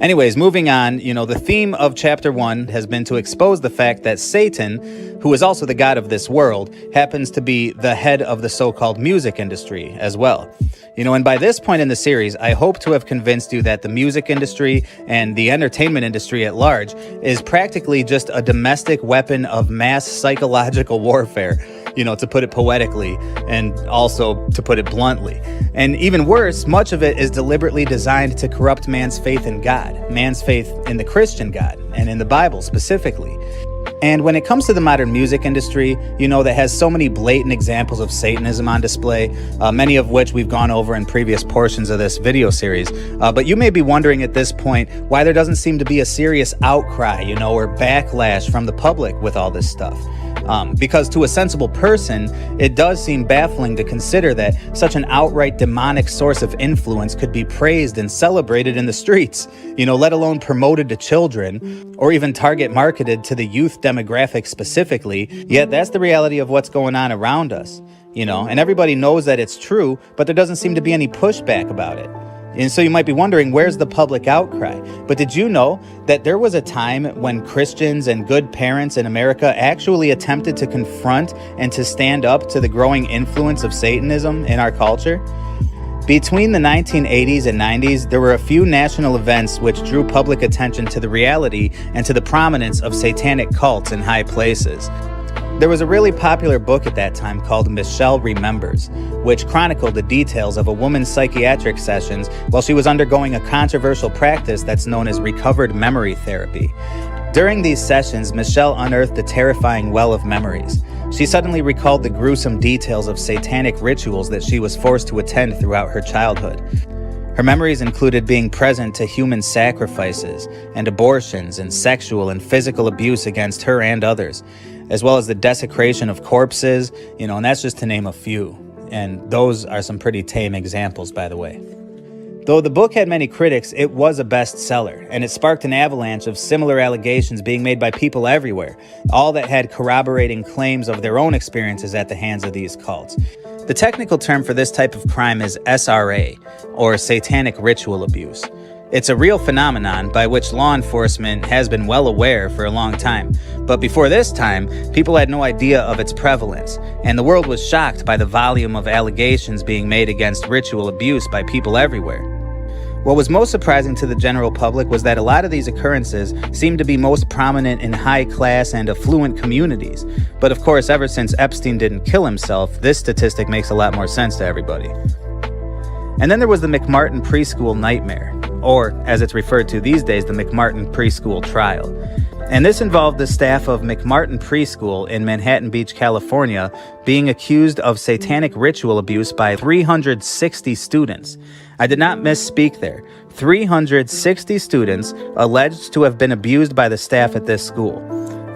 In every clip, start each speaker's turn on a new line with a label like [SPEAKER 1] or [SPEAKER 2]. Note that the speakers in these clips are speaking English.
[SPEAKER 1] Anyways, moving on, the theme of chapter 1 has been to expose the fact that Satan, who is also the god of this world, happens to be the head of the so-called music industry as well. And by this point in the series, I hope to have convinced you that the music industry and the entertainment industry at large is practically just a domestic weapon of mass psychological warfare, to put it poetically and also to put it bluntly. And even worse, much of it is deliberately designed to corrupt man's faith in God, man's faith in the Christian God, and in the Bible specifically. And when it comes to the modern music industry, that has so many blatant examples of Satanism on display, many of which we've gone over in previous portions of this video series. But you may be wondering at this point why there doesn't seem to be a serious outcry, or backlash from the public with all this stuff. Because to a sensible person, it does seem baffling to consider that such an outright demonic source of influence could be praised and celebrated in the streets, let alone promoted to children or even target marketed to the youth demographic specifically. Yet that's the reality of what's going on around us, and everybody knows that it's true, but there doesn't seem to be any pushback about it. And so you might be wondering, where's the public outcry? But did you know that there was a time when Christians and good parents in America actually attempted to confront and to stand up to the growing influence of Satanism in our culture? Between the 1980s and 90s, there were a few national events which drew public attention to the reality and to the prominence of satanic cults in high places. There was a really popular book at that time called Michelle Remembers, which chronicled the details of a woman's psychiatric sessions while she was undergoing a controversial practice that's known as recovered memory therapy. During these sessions, Michelle unearthed a terrifying well of memories. She suddenly recalled the gruesome details of satanic rituals that she was forced to attend throughout her childhood. Her memories included being present to human sacrifices and abortions and sexual and physical abuse against her and others, as well as the desecration of corpses, and that's just to name a few. And those are some pretty tame examples, by the way. Though the book had many critics, it was a bestseller, and it sparked an avalanche of similar allegations being made by people everywhere, all that had corroborating claims of their own experiences at the hands of these cults. The technical term for this type of crime is SRA, or satanic ritual abuse. It's a real phenomenon by which law enforcement has been well aware for a long time. But before this time, people had no idea of its prevalence, and the world was shocked by the volume of allegations being made against ritual abuse by people everywhere. What was most surprising to the general public was that a lot of these occurrences seemed to be most prominent in high-class and affluent communities. But of course, ever since Epstein didn't kill himself, this statistic makes a lot more sense to everybody. And then there was the McMartin preschool nightmare, or as it's referred to these days, the McMartin preschool trial. And this involved the staff of McMartin Preschool in Manhattan Beach, California, being accused of satanic ritual abuse by 360 students. I did not misspeak there. 360 students alleged to have been abused by the staff at this school.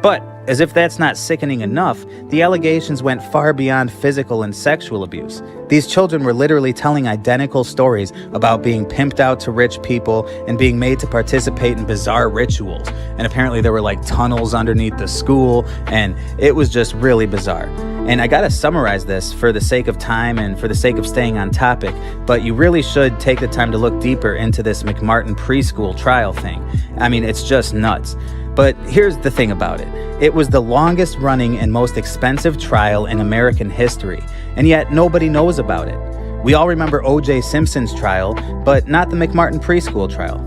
[SPEAKER 1] But as if that's not sickening enough, the allegations went far beyond physical and sexual abuse. These children were literally telling identical stories about being pimped out to rich people and being made to participate in bizarre rituals. And apparently there were like tunnels underneath the school, and it was just really bizarre. And I gotta summarize this for the sake of time and for the sake of staying on topic, but you really should take the time to look deeper into this McMartin preschool trial thing. I mean, it's just nuts. But here's the thing about it. It was the longest running and most expensive trial in American history, and yet nobody knows about it. We all remember O.J. Simpson's trial, but not the McMartin preschool trial.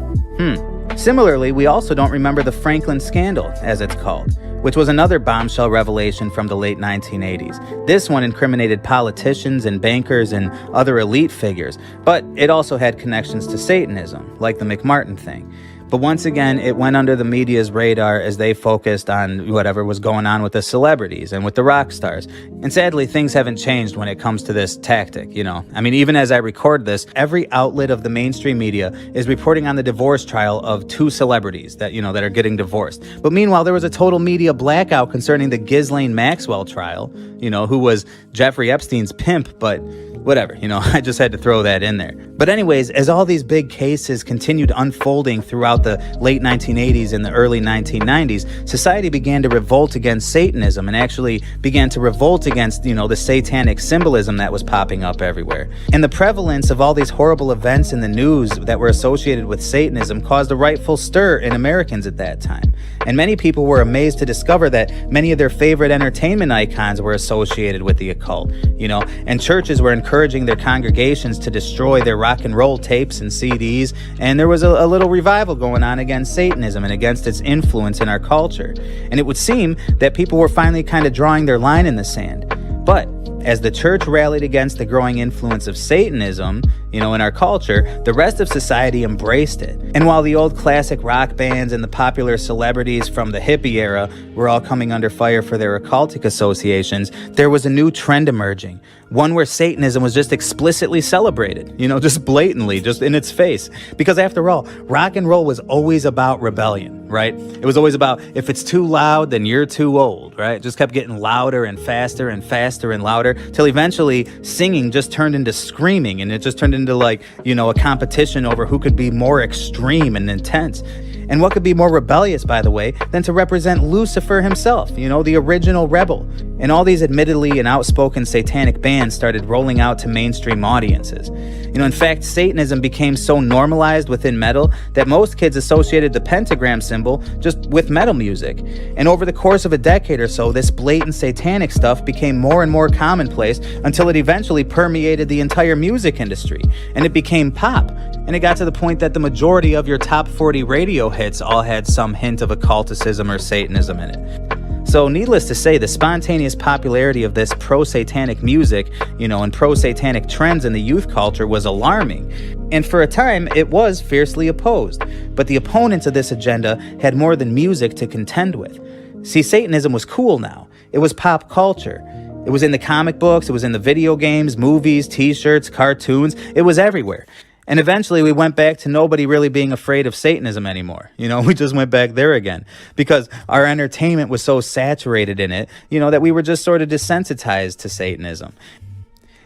[SPEAKER 1] Similarly, we also don't remember the Franklin scandal, as it's called, which was another bombshell revelation from the late 1980s. This one incriminated politicians and bankers and other elite figures, but it also had connections to Satanism, like the McMartin thing. But once again, it went under the media's radar as they focused on whatever was going on with the celebrities and with the rock stars. And sadly, things haven't changed when it comes to this tactic, I mean, even as I record this, every outlet of the mainstream media is reporting on the divorce trial of two celebrities that are getting divorced. But meanwhile, there was a total media blackout concerning the Ghislaine Maxwell trial, who was Jeffrey Epstein's pimp, but whatever, I just had to throw that in there. But anyways, as all these big cases continued unfolding throughout about the late 1980s and the early 1990s, society began to revolt against Satanism and actually began to revolt against, the satanic symbolism that was popping up everywhere. And the prevalence of all these horrible events in the news that were associated with Satanism caused a rightful stir in Americans at that time. And many people were amazed to discover that many of their favorite entertainment icons were associated with the occult, and churches were encouraging their congregations to destroy their rock and roll tapes and CDs, and there was a little revival going on against Satanism and against its influence in our culture. And it would seem that people were finally kind of drawing their line in the sand. But as the church rallied against the growing influence of Satanism, in our culture, the rest of society embraced it. And while the old classic rock bands and the popular celebrities from the hippie era were all coming under fire for their occultic associations, there was a new trend emerging. One where Satanism was just explicitly celebrated, just blatantly, just in its face. Because after all, rock and roll was always about rebellion, right? It was always about, if it's too loud, then you're too old, right? It just kept getting louder and faster and faster and louder, till eventually singing just turned into screaming, and it just turned into a competition over who could be more extreme and intense. And what could be more rebellious, by the way, than to represent Lucifer himself, the original rebel. And all these admittedly and outspoken satanic bands started rolling out to mainstream audiences. In fact, Satanism became so normalized within metal that most kids associated the pentagram symbol just with metal music. And over the course of a decade or so, this blatant satanic stuff became more and more commonplace until it eventually permeated the entire music industry. And it became pop. And it got to the point that the majority of your top 40 radio hits all had some hint of occulticism or Satanism in it. So needless to say, the spontaneous popularity of this pro-satanic music, and pro-satanic trends in the youth culture was alarming. And for a time, it was fiercely opposed. But the opponents of this agenda had more than music to contend with. See, Satanism was cool now. It was pop culture. It was in the comic books, it was in the video games, movies, t-shirts, cartoons. It was everywhere. And eventually we went back to nobody really being afraid of Satanism anymore. We just went back there again because our entertainment was so saturated in it, that we were just sort of desensitized to Satanism.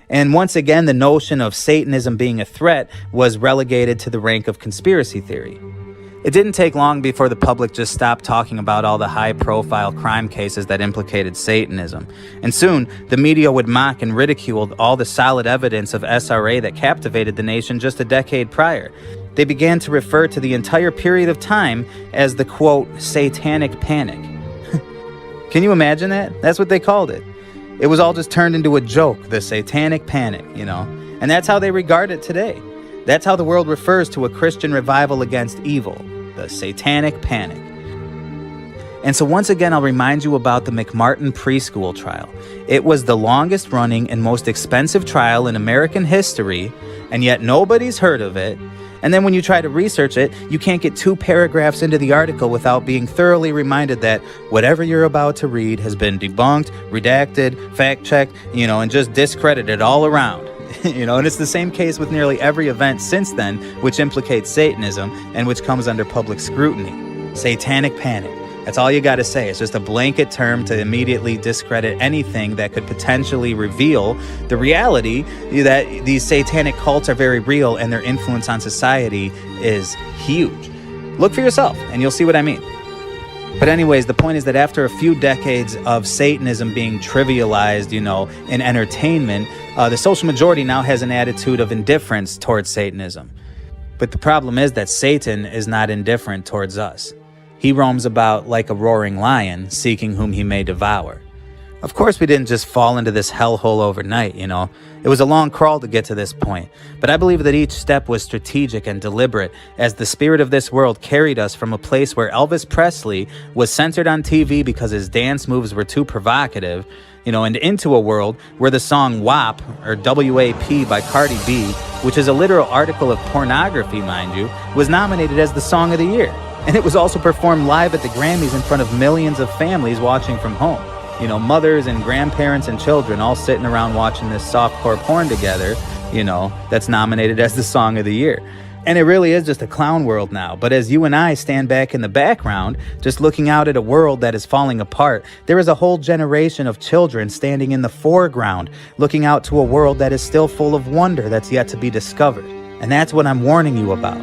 [SPEAKER 1] And once again, the notion of Satanism being a threat was relegated to the rank of conspiracy theory. It didn't take long before the public just stopped talking about all the high-profile crime cases that implicated Satanism. And soon, the media would mock and ridicule all the solid evidence of SRA that captivated the nation just a decade prior. They began to refer to the entire period of time as the, quote, satanic panic. Can you imagine that? That's what they called it. It was all just turned into a joke, the satanic panic, And that's how they regard it today. That's how the world refers to a Christian revival against evil, the satanic panic. And so once again, I'll remind you about the McMartin preschool trial. It was the longest running and most expensive trial in American history, and yet nobody's heard of it. And then when you try to research it, you can't get 2 paragraphs into the article without being thoroughly reminded that whatever you're about to read has been debunked, redacted, fact-checked, and just discredited all around. And it's the same case with nearly every event since then, which implicates Satanism and which comes under public scrutiny. Satanic panic. That's all you got to say. It's just a blanket term to immediately discredit anything that could potentially reveal the reality that these satanic cults are very real and their influence on society is huge. Look for yourself and you'll see what I mean. But anyways, the point is that after a few decades of Satanism being trivialized, in entertainment, the social majority now has an attitude of indifference towards Satanism. But the problem is that Satan is not indifferent towards us. He roams about like a roaring lion, seeking whom he may devour. Of course, we didn't just fall into this hellhole overnight, It was a long crawl to get to this point. But I believe that each step was strategic and deliberate, as the spirit of this world carried us from a place where Elvis Presley was censored on TV because his dance moves were too provocative, and into a world where the song WAP, or WAP by Cardi B, which is a literal article of pornography, mind you, was nominated as the Song of the Year. And it was also performed live at the Grammys in front of millions of families watching from home. Mothers and grandparents and children all sitting around watching this softcore porn together, that's nominated as the Song of the Year. And it really is just a clown world now. But as you and I stand back in the background, just looking out at a world that is falling apart, there is a whole generation of children standing in the foreground, looking out to a world that is still full of wonder that's yet to be discovered. And that's what I'm warning you about.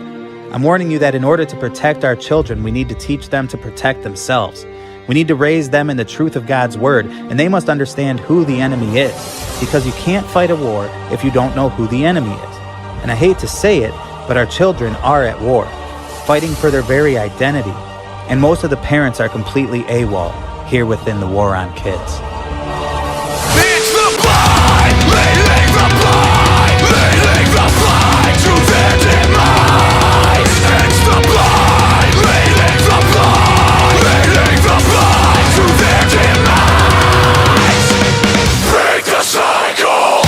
[SPEAKER 1] I'm warning you that in order to protect our children, we need to teach them to protect themselves. We need to raise them in the truth of God's word, and they must understand who the enemy is, because you can't fight a war if you don't know who the enemy is. And I hate to say it, but our children are at war, fighting for their very identity. And most of the parents are completely AWOL here within the war on kids.